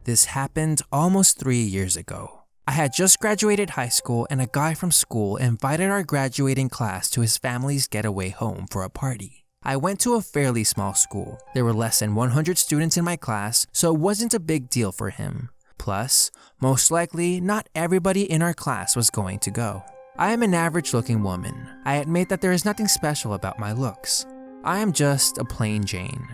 This happened almost 3 years ago. I had just graduated high school and a guy from school invited our graduating class to his family's getaway home for a party. I went to a fairly small school. There were less than 100 students in my class, so it wasn't a big deal for him. Plus, most likely, not everybody in our class was going to go. I am an average-looking woman. I admit that there is nothing special about my looks. I am just a plain Jane.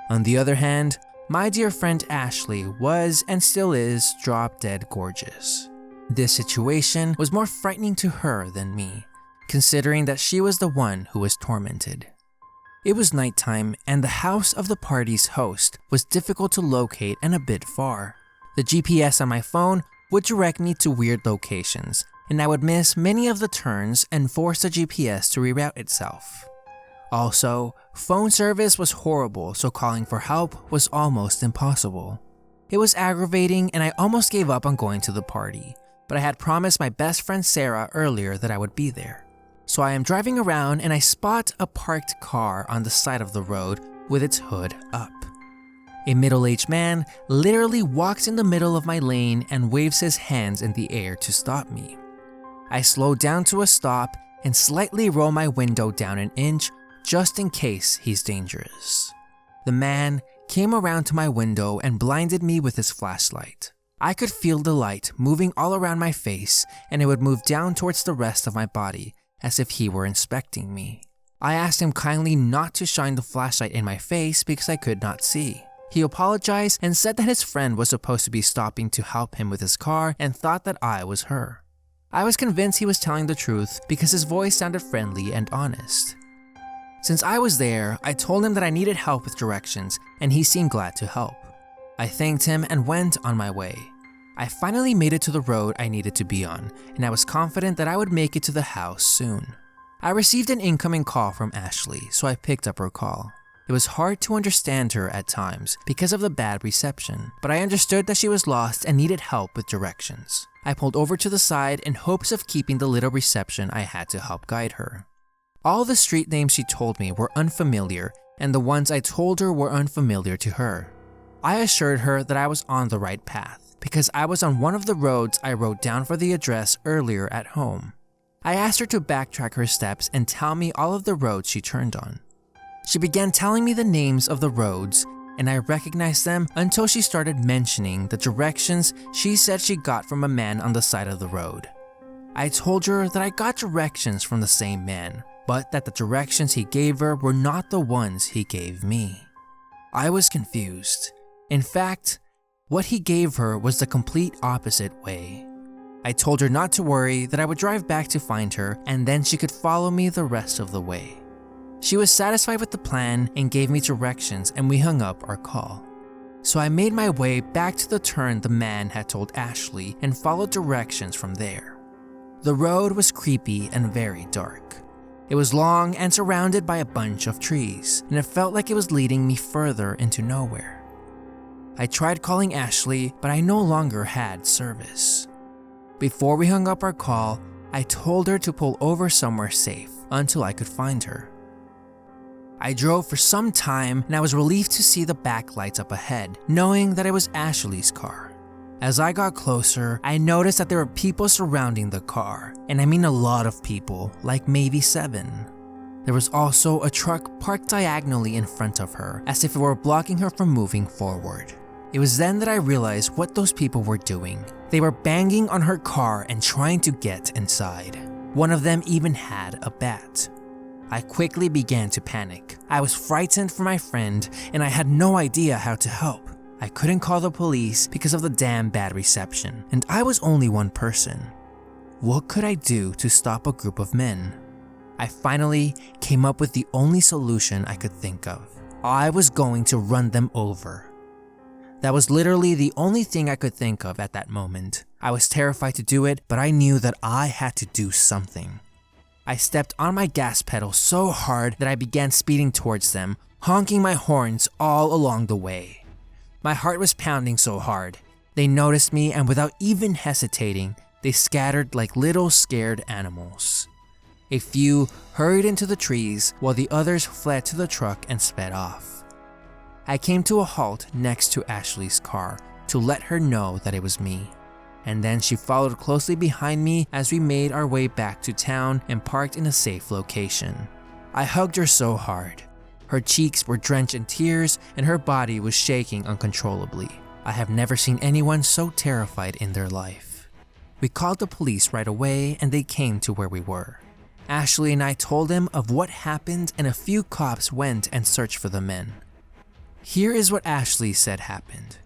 On the other hand, my dear friend Ashley was and still is drop-dead gorgeous. This situation was more frightening to her than me, considering that she was the one who was tormented. It was nighttime and the house of the party's host was difficult to locate and a bit far. The GPS on my phone would direct me to weird locations, and I would miss many of the turns and force the GPS to reroute itself. Also, phone service was horrible, so calling for help was almost impossible. It was aggravating and I almost gave up on going to the party, but I had promised my best friend Sarah earlier that I would be there. So I am driving around and I spot a parked car on the side of the road with its hood up. A middle-aged man literally walks in the middle of my lane and waves his hands in the air to stop me. I slow down to a stop and slightly roll my window down an inch just in case he's dangerous. The man came around to my window and blinded me with his flashlight. I could feel the light moving all around my face and it would move down towards the rest of my body as if he were inspecting me. I asked him kindly not to shine the flashlight in my face because I could not see. He apologized and said that his friend was supposed to be stopping to help him with his car and thought that I was her. I was convinced he was telling the truth because his voice sounded friendly and honest. Since I was there, I told him that I needed help with directions and he seemed glad to help. I thanked him and went on my way. I finally made it to the road I needed to be on and I was confident that I would make it to the house soon. I received an incoming call from Ashley, so I picked up her call. It was hard to understand her at times because of the bad reception, but I understood that she was lost and needed help with directions. I pulled over to the side in hopes of keeping the little reception I had to help guide her. All the street names she told me were unfamiliar and the ones I told her were unfamiliar to her. I assured her that I was on the right path because I was on one of the roads I wrote down for the address earlier at home. I asked her to backtrack her steps and tell me all of the roads she turned on. She began telling me the names of the roads and I recognized them until she started mentioning the directions she said she got from a man on the side of the road. I told her that I got directions from the same man, but that the directions he gave her were not the ones he gave me. I was confused. In fact, what he gave her was the complete opposite way. I told her not to worry, that I would drive back to find her and then she could follow me the rest of the way. She was satisfied with the plan and gave me directions and we hung up our call. So I made my way back to the turn the man had told Ashley and followed directions from there. The road was creepy and very dark. It was long and surrounded by a bunch of trees, and it felt like it was leading me further into nowhere. I tried calling Ashley, but I no longer had service. Before we hung up our call, I told her to pull over somewhere safe until I could find her. I drove for some time and I was relieved to see the back lights up ahead, knowing that it was Ashley's car. As I got closer, I noticed that there were people surrounding the car, and I mean a lot of people, like maybe 7. There was also a truck parked diagonally in front of her, as if it were blocking her from moving forward. It was then that I realized what those people were doing. They were banging on her car and trying to get inside. One of them even had a bat. I quickly began to panic. I was frightened for my friend, and I had no idea how to help. I couldn't call the police because of the damn bad reception, and I was only one person. What could I do to stop a group of men? I finally came up with the only solution I could think of. I was going to run them over. That was literally the only thing I could think of at that moment. I was terrified to do it, but I knew that I had to do something. I stepped on my gas pedal so hard that I began speeding towards them, honking my horns all along the way. My heart was pounding so hard. They noticed me and without even hesitating, they scattered like little scared animals. A few hurried into the trees while the others fled to the truck and sped off. I came to a halt next to Ashley's car, to let her know that it was me. And then she followed closely behind me as we made our way back to town and parked in a safe location. I hugged her so hard. Her cheeks were drenched in tears and her body was shaking uncontrollably. I have never seen anyone so terrified in their life. We called the police right away and they came to where we were. Ashley and I told them of what happened and a few cops went and searched for the men. Here is what Ashley said happened.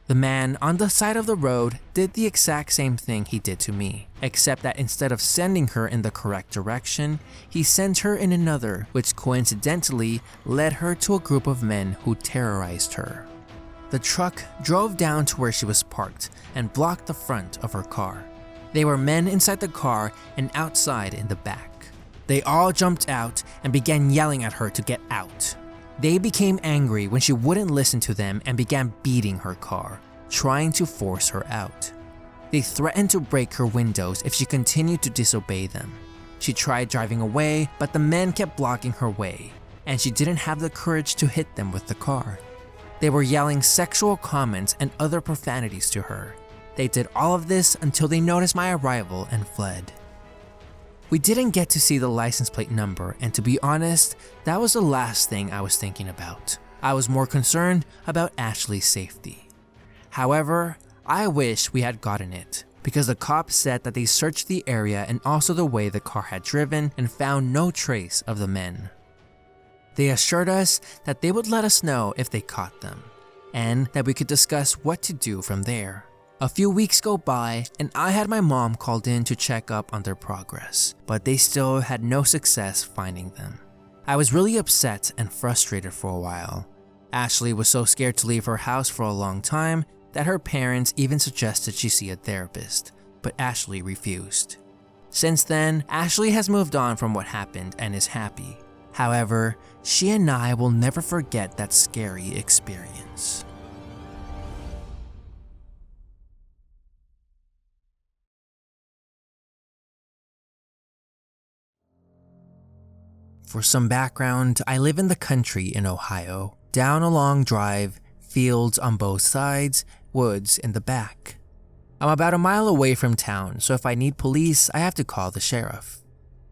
The man on the side of the road did the exact same thing he did to me, except that instead of sending her in the correct direction, he sent her in another, which coincidentally led her to a group of men who terrorized her. The truck drove down to where she was parked and blocked the front of her car. There were men inside the car and outside in the back. They all jumped out and began yelling at her to get out. They became angry when she wouldn't listen to them and began beating her car, trying to force her out. They threatened to break her windows if she continued to disobey them. She tried driving away, but the men kept blocking her way, and she didn't have the courage to hit them with the car. They were yelling sexual comments and other profanities to her. They did all of this until they noticed my arrival and fled. We didn't get to see the license plate number, and to be honest, that was the last thing I was thinking about. I was more concerned about Ashley's safety. However, I wish we had gotten it, because the cops said that they searched the area and also the way the car had driven and found no trace of the men. They assured us that they would let us know if they caught them, and that we could discuss what to do from there. A few weeks go by and I had my mom called in to check up on their progress, but they still had no success finding them. I was really upset and frustrated for a while. Ashley was so scared to leave her house for a long time that her parents even suggested she see a therapist, but Ashley refused. Since then, Ashley has moved on from what happened and is happy. However, she and I will never forget that scary experience. For some background, I live in the country in Ohio. Down a long drive, fields on both sides, woods in the back. I'm about a mile away from town, so if I need police, I have to call the sheriff.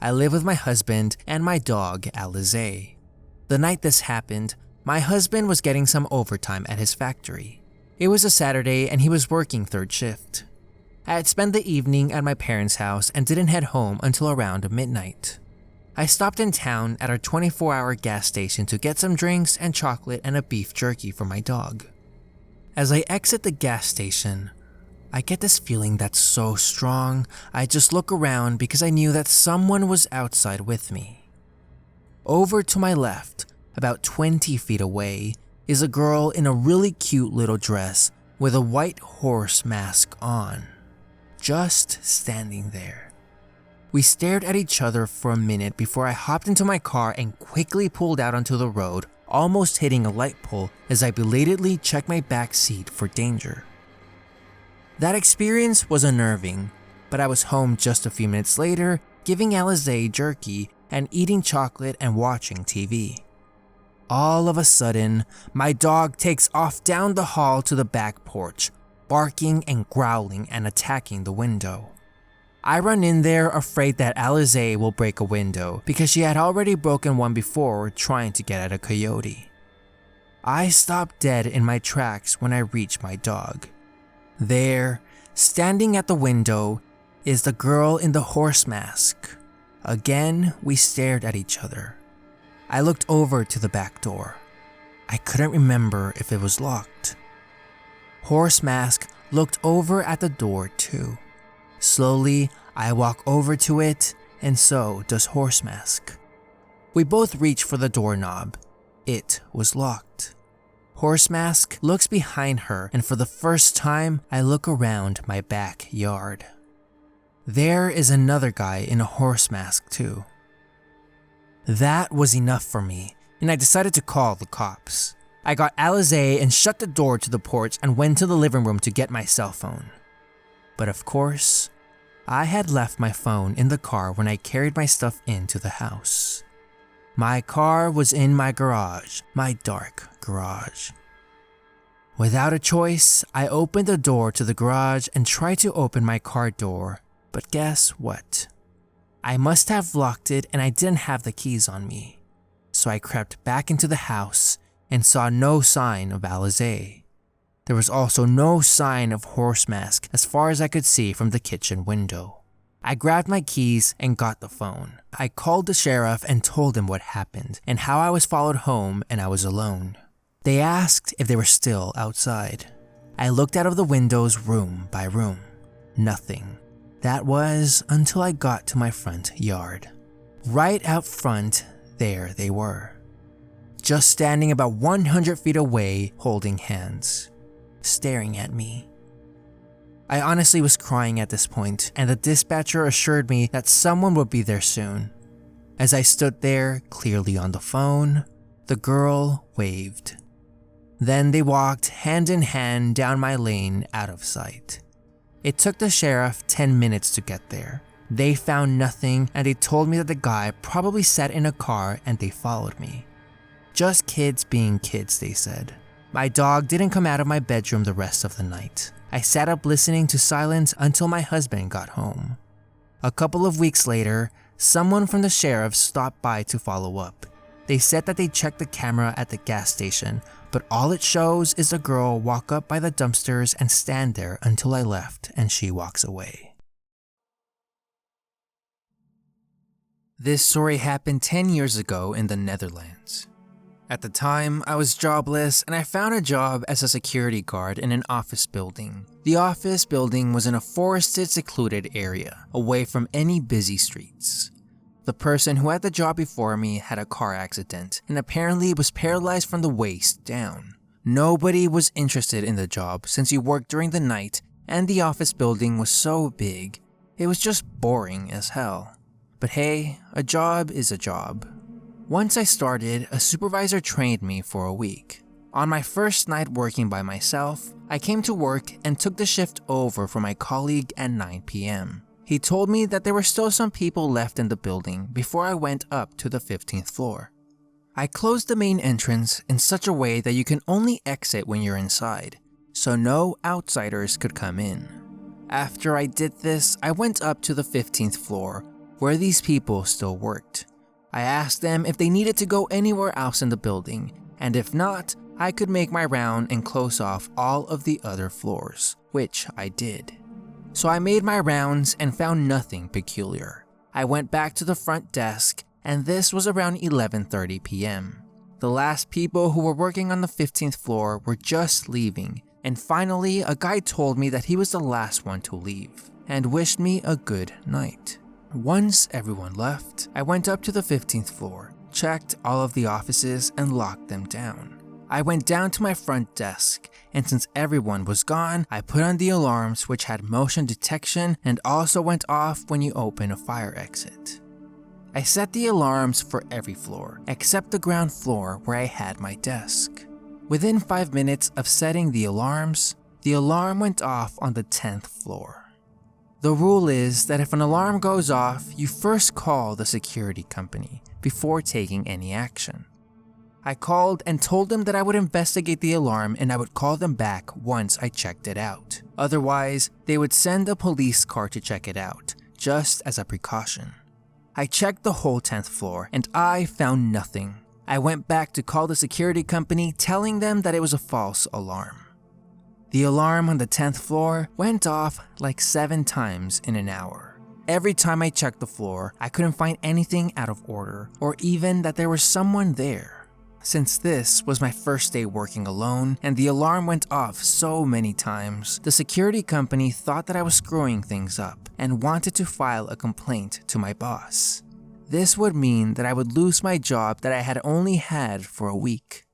I live with my husband and my dog, Alizé. The night this happened, my husband was getting some overtime at his factory. It was a Saturday and he was working third shift. I had spent the evening at my parents' house and didn't head home until around midnight. I stopped in town at our 24-hour gas station to get some drinks and chocolate and a beef jerky for my dog. As I exit the gas station, I get this feeling that's so strong, I just look around because I knew that someone was outside with me. Over to my left, about 20 feet away, is a girl in a really cute little dress with a white horse mask on, just standing there. We stared at each other for a minute before I hopped into my car and quickly pulled out onto the road, almost hitting a light pole as I belatedly checked my back seat for danger. That experience was unnerving, but I was home just a few minutes later, giving Alizé jerky and eating chocolate and watching TV. All of a sudden, my dog takes off down the hall to the back porch, barking and growling and attacking the window. I run in there afraid that Alizé will break a window because she had already broken one before trying to get at a coyote. I stop dead in my tracks when I reach my dog. There, standing at the window, is the girl in the horse mask. Again, we stared at each other. I looked over to the back door. I couldn't remember if it was locked. Horse mask looked over at the door too. Slowly, I walk over to it, and so does Horse Mask. We both reach for the doorknob. It was locked. Horse Mask looks behind her, and for the first time, I look around my backyard. There is another guy in a horse mask too. That was enough for me, and I decided to call the cops. I got Alizé and shut the door to the porch and went to the living room to get my cell phone. But of course, I had left my phone in the car when I carried my stuff into the house. My car was in my garage, my dark garage. Without a choice, I opened the door to the garage and tried to open my car door, but guess what? I must have locked it and I didn't have the keys on me. So I crept back into the house and saw no sign of Alizé. There was also no sign of Horse Mask as far as I could see from the kitchen window. I grabbed my keys and got the phone. I called the sheriff and told him what happened and how I was followed home and I was alone. They asked if they were still outside. I looked out of the windows room by room. Nothing. That was until I got to my front yard. Right out front, there they were. Just standing about 100 feet away, holding hands, staring at me. I honestly was crying at this point, and the dispatcher assured me that someone would be there soon. As I stood there, clearly on the phone, the girl waved. Then they walked hand in hand down my lane out of sight. It took the sheriff 10 minutes to get there. They found nothing and they told me that the guy probably sat in a car and they followed me. Just kids being kids, they said. My dog didn't come out of my bedroom the rest of the night. I sat up listening to silence until my husband got home. A couple of weeks later, someone from the sheriff stopped by to follow up. They said that they checked the camera at the gas station, but all it shows is a girl walk up by the dumpsters and stand there until I left and she walks away. This story happened 10 years ago in the Netherlands. At the time, I was jobless and I found a job as a security guard in an office building. The office building was in a forested, secluded area, away from any busy streets. The person who had the job before me had a car accident and apparently was paralyzed from the waist down. Nobody was interested in the job since he worked during the night and the office building was so big, it was just boring as hell. But hey, a job is a job. Once I started, a supervisor trained me for a week. On my first night working by myself, I came to work and took the shift over for my colleague at 9 p.m. He told me that there were still some people left in the building before I went up to the 15th floor. I closed the main entrance in such a way that you can only exit when you're inside, so no outsiders could come in. After I did this, I went up to the 15th floor, where these people still worked. I asked them if they needed to go anywhere else in the building, and if not, I could make my round and close off all of the other floors, which I did. So I made my rounds and found nothing peculiar. I went back to the front desk, and this was around 11:30 p.m. The last people who were working on the 15th floor were just leaving, and finally a guy told me that he was the last one to leave, and wished me a good night. Once everyone left, I went up to the 15th floor, checked all of the offices, and locked them down. I went down to my front desk, and since everyone was gone, I put on the alarms which had motion detection and also went off when you open a fire exit. I set the alarms for every floor, except the ground floor where I had my desk. Within 5 minutes of setting the alarm went off on the 10th floor. The rule is that if an alarm goes off, you first call the security company before taking any action. I called and told them that I would investigate the alarm and I would call them back once I checked it out. Otherwise, they would send a police car to check it out, just as a precaution. I checked the whole 10th floor and I found nothing. I went back to call the security company, telling them that it was a false alarm. The alarm on the 10th floor went off like 7 times in an hour. Every time I checked the floor, I couldn't find anything out of order or even that there was someone there. Since this was my first day working alone and the alarm went off so many times, the security company thought that I was screwing things up and wanted to file a complaint to my boss. This would mean that I would lose my job that I had only had for a week.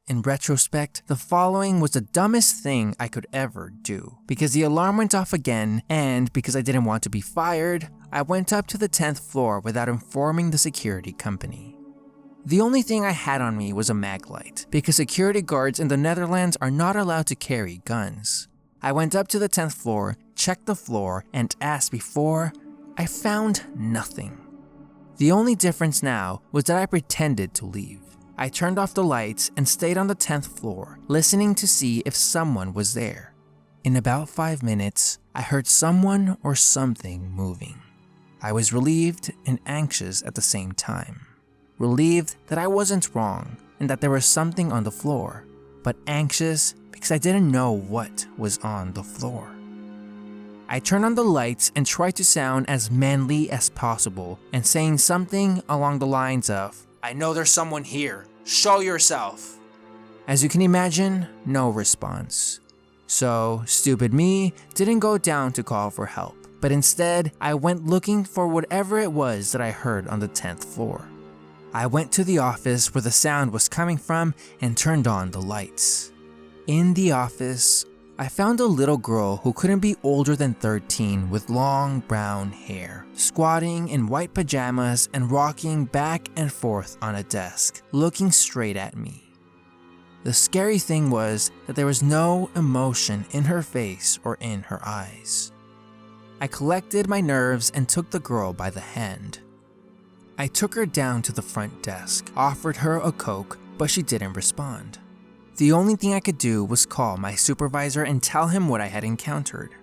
In retrospect, the following was the dumbest thing I could ever do. Because the alarm went off again, and because I didn't want to be fired, I went up to the 10th floor without informing the security company. The only thing I had on me was a mag light, because security guards in the Netherlands are not allowed to carry guns. I went up to the 10th floor, checked the floor, and as before, I found nothing. The only difference now was that I pretended to leave. I turned off the lights and stayed on the 10th floor, listening to see if someone was there. In about 5 minutes, I heard someone or something moving. I was relieved and anxious at the same time. Relieved that I wasn't wrong and that there was something on the floor, but anxious because I didn't know what was on the floor. I turned on the lights and tried to sound as manly as possible and saying something along the lines of, "I know there's someone here. Show yourself." As you can imagine, no response. So, stupid me didn't go down to call for help, but instead, I went looking for whatever it was that I heard on the 10th floor. I went to the office where the sound was coming from and turned on the lights. In the office, I found a little girl who couldn't be older than 13 with long brown hair, squatting in white pajamas and rocking back and forth on a desk, looking straight at me. The scary thing was that there was no emotion in her face or in her eyes. I collected my nerves and took the girl by the hand. I took her down to the front desk, offered her a Coke, but she didn't respond. The only thing I could do was call my supervisor and tell him what I had encountered.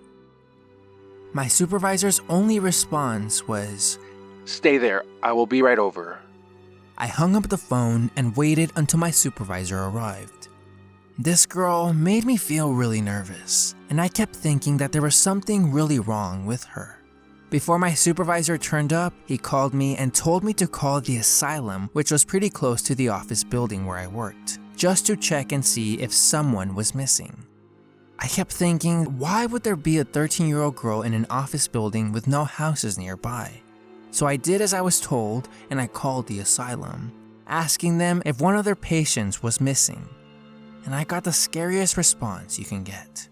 My supervisor's only response was, "Stay there, I will be right over." I hung up the phone and waited until my supervisor arrived. This girl made me feel really nervous, and I kept thinking that there was something really wrong with her. Before my supervisor turned up, he called me and told me to call the asylum, which was pretty close to the office building where I worked, just to check and see if someone was missing. I kept thinking, why would there be a 13-year-old girl in an office building with no houses nearby? So I did as I was told and I called the asylum, asking them if one of their patients was missing. And I got the scariest response you can get.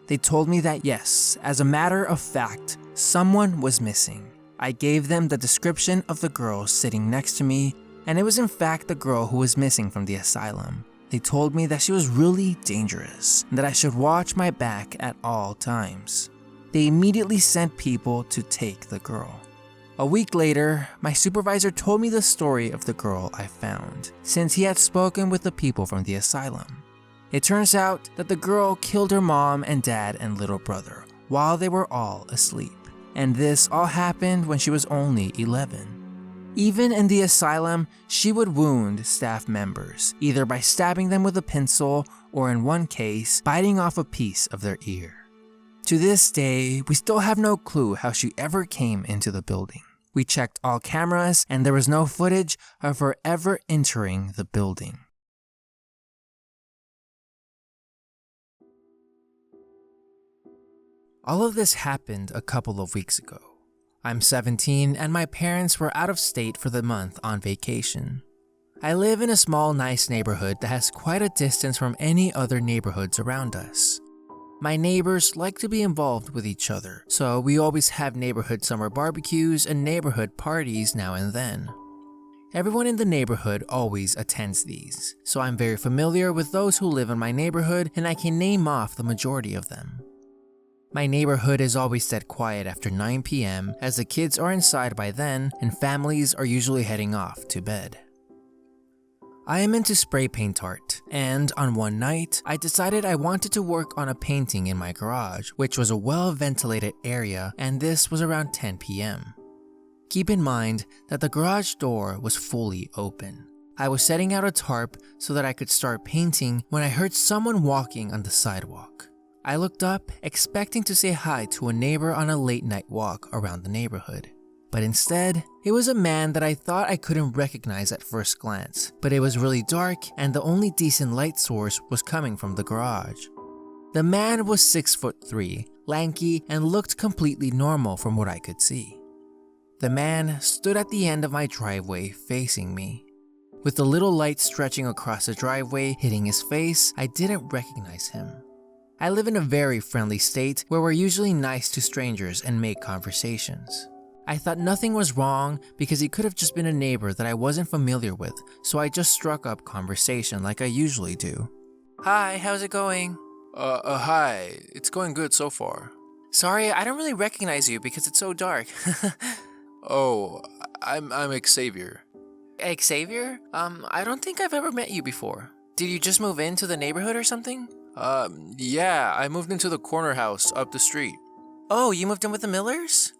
They told me that yes, as a matter of fact, someone was missing. I gave them the description of the girl sitting next to me, and it was in fact the girl who was missing from the asylum. They told me that she was really dangerous and that I should watch my back at all times. They immediately sent people to take the girl. A week later, my supervisor told me the story of the girl I found, since he had spoken with the people from the asylum. It turns out that the girl killed her mom and dad and little brother while they were all asleep, and this all happened when she was only 11. Even in the asylum, she would wound staff members, either by stabbing them with a pencil or in one case, biting off a piece of their ear. To this day, we still have no clue how she ever came into the building. We checked all cameras and there was no footage of her ever entering the building. All of this happened a couple of weeks ago. I'm 17 and my parents were out of state for the month on vacation. I live in a small, nice neighborhood that has quite a distance from any other neighborhoods around us. My neighbors like to be involved with each other, so we always have neighborhood summer barbecues and neighborhood parties now and then. Everyone in the neighborhood always attends these, so I'm very familiar with those who live in my neighborhood and I can name off the majority of them. My neighborhood is always dead quiet after 9 p.m. as the kids are inside by then and families are usually heading off to bed. I am into spray paint art, and on one night, I decided I wanted to work on a painting in my garage, which was a well-ventilated area, and this was around 10 p.m. Keep in mind that the garage door was fully open. I was setting out a tarp so that I could start painting when I heard someone walking on the sidewalk. I looked up, expecting to say hi to a neighbor on a late-night walk around the neighborhood. But instead, it was a man that I thought I couldn't recognize at first glance, but it was really dark and the only decent light source was coming from the garage. The man was 6'3", lanky, and looked completely normal from what I could see. The man stood at the end of my driveway facing me. With the little light stretching across the driveway hitting his face, I didn't recognize him. I live in a very friendly state where we're usually nice to strangers and make conversations. I thought nothing was wrong because he could have just been a neighbor that I wasn't familiar with, so I just struck up conversation like I usually do. Hi, how's it going? Hi. It's going good so far. Sorry, I don't really recognize you because it's so dark. Oh, I'm Xavier. Xavier? I don't think I've ever met you before. Did you just move into the neighborhood or something? Yeah, I moved into the corner house up the street. Oh, you moved in with the Millers?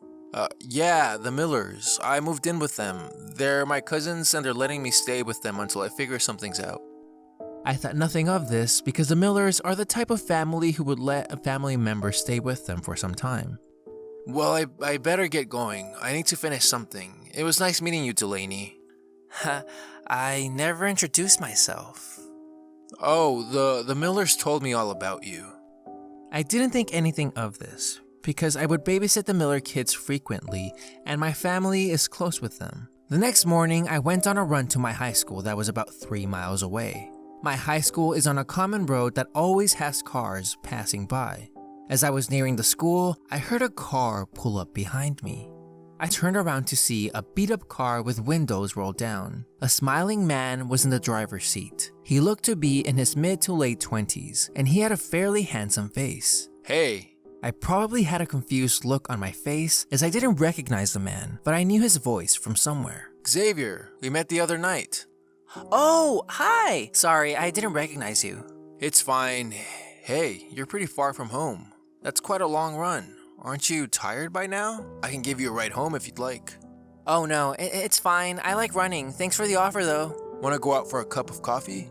Yeah, the Millers. I moved in with them. They're my cousins and they're letting me stay with them until I figure something's out. I thought nothing of this because the Millers are the type of family who would let a family member stay with them for some time. Well, I better get going. I need to finish something. It was nice meeting you, Delaney. I never introduced myself. Oh, the Millers told me all about you. I didn't think anything of this because I would babysit the Miller kids frequently and my family is close with them. The next morning, I went on a run to my high school that was about 3 miles away. My high school is on a common road that always has cars passing by. As I was nearing the school, I heard a car pull up behind me. I turned around to see a beat-up car with windows rolled down. A smiling man was in the driver's seat. He looked to be in his mid to late 20s, and he had a fairly handsome face. Hey. I probably had a confused look on my face as I didn't recognize the man, but I knew his voice from somewhere. Xavier, we met the other night. Oh, hi! Sorry, I didn't recognize you. It's fine. Hey, you're pretty far from home. That's quite a long run. Aren't you tired by now? I can give you a ride home if you'd like. Oh no, it's fine. I like running. Thanks for the offer though. Want to go out for a cup of coffee?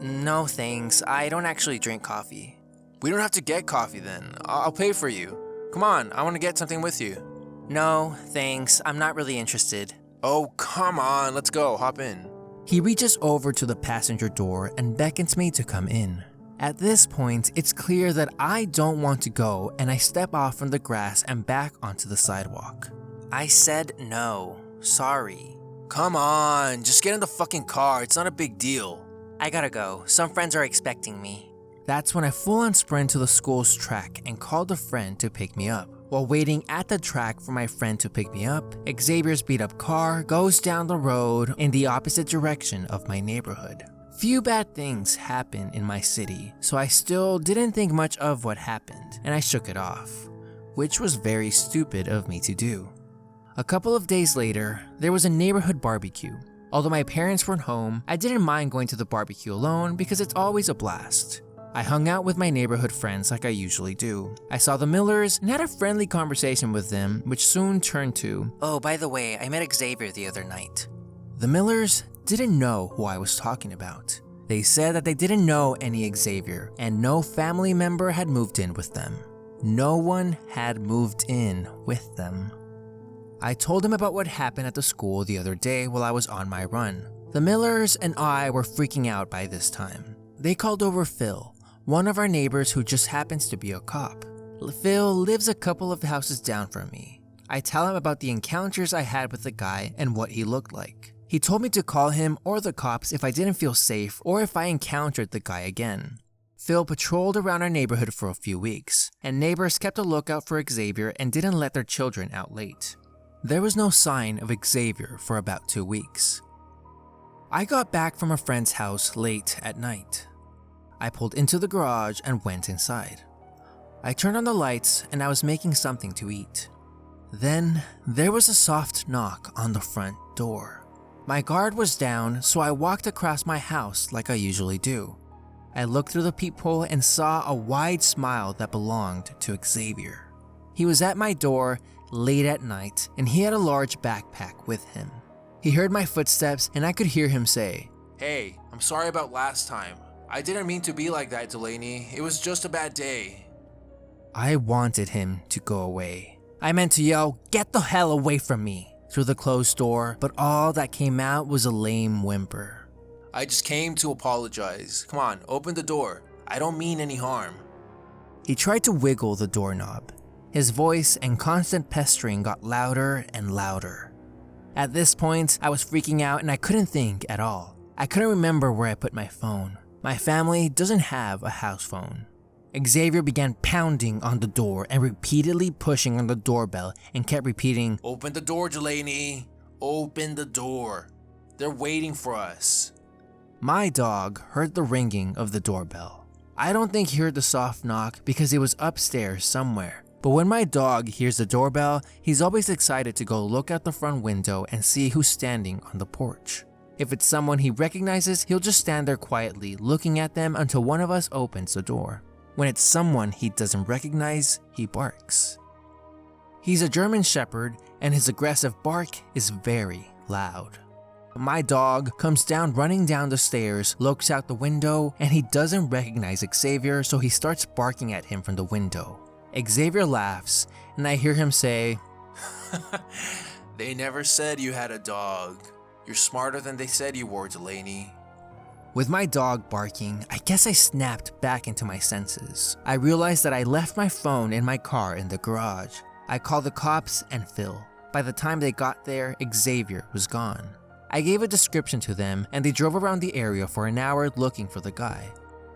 No thanks. I don't actually drink coffee. We don't have to get coffee then. I'll pay for you. Come on, I want to get something with you. No, thanks. I'm not really interested. Oh, come on. Let's go. Hop in. He reaches over to the passenger door and beckons me to come in. At this point, it's clear that I don't want to go and I step off from the grass and back onto the sidewalk. I said no. Sorry. Come on, just get in the fucking car. It's not a big deal. I gotta go. Some friends are expecting me. That's when I full-on sprint to the school's track and called a friend to pick me up. While waiting at the track for my friend to pick me up, Xavier's beat-up car goes down the road in the opposite direction of my neighborhood. Few bad things happen in my city, so I still didn't think much of what happened, and I shook it off, which was very stupid of me to do. A couple of days later, there was a neighborhood barbecue. Although my parents weren't home, I didn't mind going to the barbecue alone because it's always a blast. I hung out with my neighborhood friends like I usually do. I saw the Millers and had a friendly conversation with them, which soon turned to, "Oh, by the way, I met Xavier the other night." The Millers didn't know who I was talking about. They said that they didn't know any Xavier and no family member had moved in with them. No one had moved in with them. I told them about what happened at the school the other day while I was on my run. The Millers and I were freaking out by this time. They called over Phil, one of our neighbors who just happens to be a cop. Phil lives a couple of houses down from me. I tell him about the encounters I had with the guy and what he looked like. He told me to call him or the cops if I didn't feel safe or if I encountered the guy again. Phil patrolled around our neighborhood for a few weeks, and neighbors kept a lookout for Xavier and didn't let their children out late. There was no sign of Xavier for about 2 weeks. I got back from a friend's house late at night. I pulled into the garage and went inside. I turned on the lights and I was making something to eat. Then there was a soft knock on the front door. My guard was down, so I walked across my house like I usually do. I looked through the peephole and saw a wide smile that belonged to Xavier. He was at my door late at night and he had a large backpack with him. He heard my footsteps and I could hear him say, "Hey, I'm sorry about last time. I didn't mean to be like that, Delaney. It was just a bad day." I wanted him to go away. I meant to yell, "Get the hell away from me," through the closed door, but all that came out was a lame whimper. "I just came to apologize. Come on, open the door. I don't mean any harm." He tried to wiggle the doorknob. His voice and constant pestering got louder and louder. At this point, I was freaking out and I couldn't think at all. I couldn't remember where I put my phone. My family doesn't have a house phone. Xavier began pounding on the door and repeatedly pushing on the doorbell and kept repeating, "Open the door, Delaney. Open the door. They're waiting for us." My dog heard the ringing of the doorbell. I don't think he heard the soft knock because he was upstairs somewhere. But when my dog hears the doorbell, he's always excited to go look out the front window and see who's standing on the porch. If it's someone he recognizes, he'll just stand there quietly, looking at them until one of us opens the door. When it's someone he doesn't recognize, he barks. He's a German Shepherd, and his aggressive bark is very loud. My dog comes down running down the stairs, looks out the window, and he doesn't recognize Xavier, so he starts barking at him from the window. Xavier laughs, and I hear him say, They never said you had a dog. You're smarter than they said you were, Delaney. With my dog barking, I guess I snapped back into my senses. I realized that I left my phone in my car in the garage. I called the cops and Phil. By the time they got there, Xavier was gone. I gave a description to them and they drove around the area for an hour looking for the guy.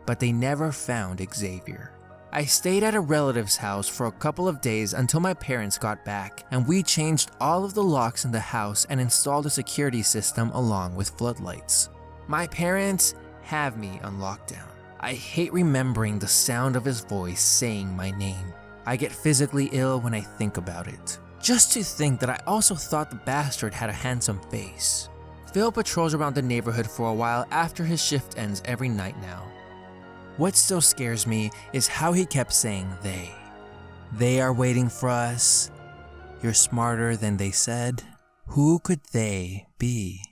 But they never found Xavier. I stayed at a relative's house for a couple of days until my parents got back, and we changed all of the locks in the house and installed a security system along with floodlights. My parents have me on lockdown. I hate remembering the sound of his voice saying my name. I get physically ill when I think about it. Just to think that I also thought the bastard had a handsome face. Phil patrols around the neighborhood for a while after his shift ends every night now. What still scares me is how he kept saying they. They are waiting for us. You're smarter than they said. Who could they be?